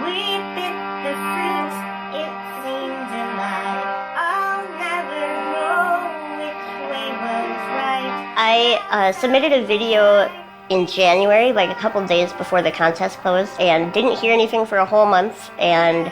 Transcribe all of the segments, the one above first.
We bit the fruit, it seemed a lie. I'll never know which way was right. I submitted a video in January, like a couple days before the contest closed, and didn't hear anything for a whole month, and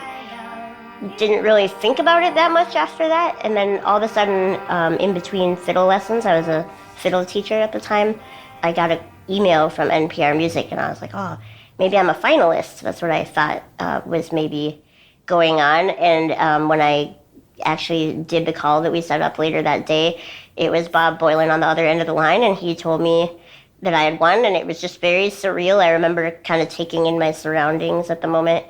didn't really think about it that much after that. And then all of a sudden, in between fiddle lessons, I was a fiddle teacher at the time, I got an email from NPR Music, and I was like, oh, maybe I'm a finalist. That's what I thought was maybe going on. And when I actually did the call that we set up later that day, it was Bob Boylan on the other end of the line, and he told me that I had won, and it was just very surreal. I remember kind of taking in my surroundings at the moment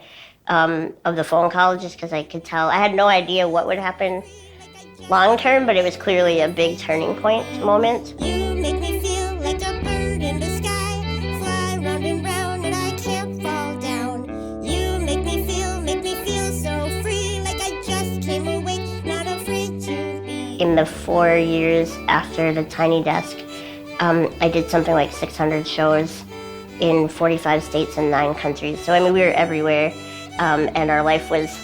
of the phone call, just because I could tell. I had no idea what would happen long term, but it was clearly a big turning point moment. You make me feel like a bird in the sky, fly round and round and I can't fall down. You make me feel so free, like I just came awake, not afraid to be. In the 4 years after the Tiny Desk, I did something like 600 shows in 45 states and 9 countries. So I mean, we were everywhere, and our life was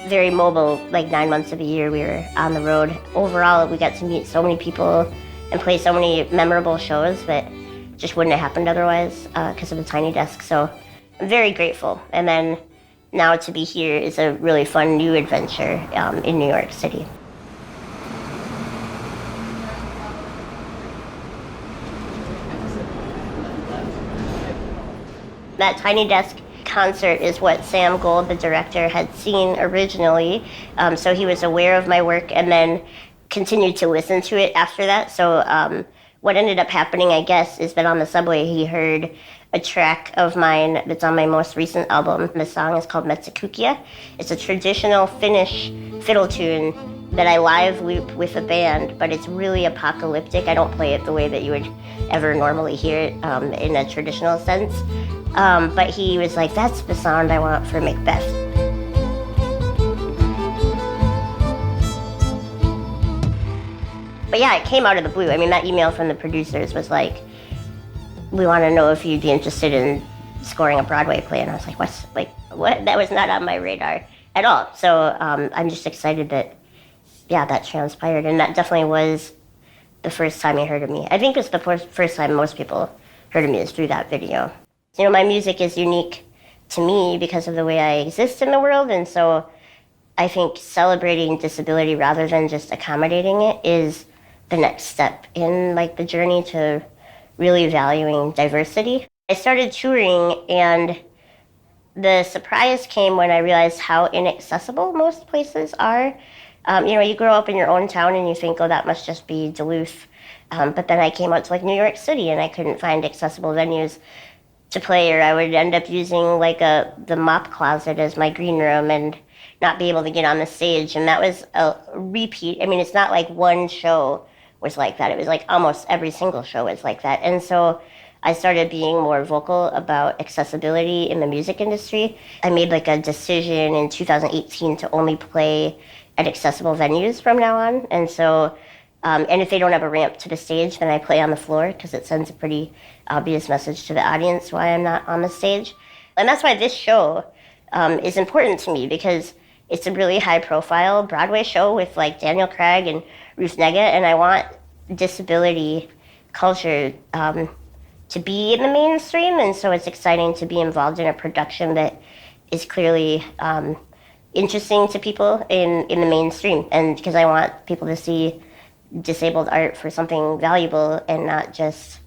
very mobile. Like 9 months of the year we were on the road. Overall, we got to meet so many people and play so many memorable shows that just wouldn't have happened otherwise because of the Tiny Desk. So I'm very grateful. And then now to be here is a really fun new adventure in New York City. That Tiny Desk concert is what Sam Gold, the director, had seen originally. So he was aware of my work and then continued to listen to it after that. So what ended up happening, I guess, is that on the subway he heard a track of mine that's on my most recent album. The song is called Metsäkukkia. It's a traditional Finnish fiddle tune that I live loop with a band, but it's really apocalyptic. I don't play it the way that you would ever normally hear it in a traditional sense. But he was like, that's the sound I want for Macbeth. But yeah, it came out of the blue. I mean, that email from the producers was like, we want to know if you'd be interested in scoring a Broadway play. And I was like, what? That was not on my radar at all. So I'm just excited that, yeah, that transpired. And that definitely was the first time you heard of me. I think it's the first time most people heard of me is through that video. You know, my music is unique to me because of the way I exist in the world, and so I think celebrating disability rather than just accommodating it is the next step in like the journey to really valuing diversity. I started touring, and the surprise came when I realized how inaccessible most places are. You grow up in your own town and you think, oh, that must just be Duluth. But then I came out to like New York City and I couldn't find accessible venues to play, or I would end up using like the mop closet as my green room and not be able to get on the stage. And that was a repeat. I mean, it's not like one show was like that. It was like almost every single show was like that. And so I started being more vocal about accessibility in the music industry. I made like a decision in 2018 to only play at accessible venues from now on. And so, and if they don't have a ramp to the stage, then I play on the floor because it sends a pretty obvious message to the audience why I'm not on the stage. And that's why this show is important to me, because it's a really high profile Broadway show with like Daniel Craig and Ruth Negga, and I want disability culture to be in the mainstream, and so it's exciting to be involved in a production that is clearly interesting to people in the mainstream, and because I want people to see disabled art for something valuable and not just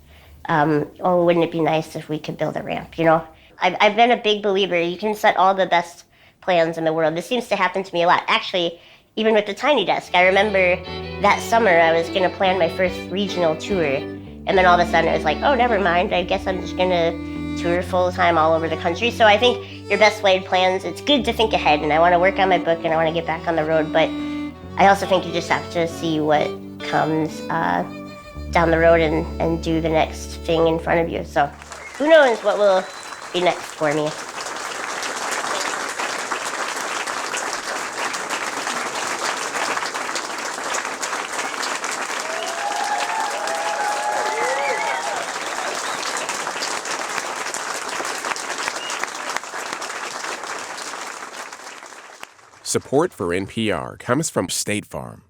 oh, wouldn't it be nice if we could build a ramp, you know? I've been a big believer. You can set all the best plans in the world. This seems to happen to me a lot. Actually, even with the Tiny Desk, I remember that summer I was going to plan my first regional tour, and then all of a sudden it was like, oh, never mind. I guess I'm just going to tour full-time all over the country. So I think your best laid plans, it's good to think ahead, and I want to work on my book and I want to get back on the road, but I also think you just have to see what comes down the road and do the next thing in front of you. So who knows what will be next for me. Support for NPR comes from State Farm.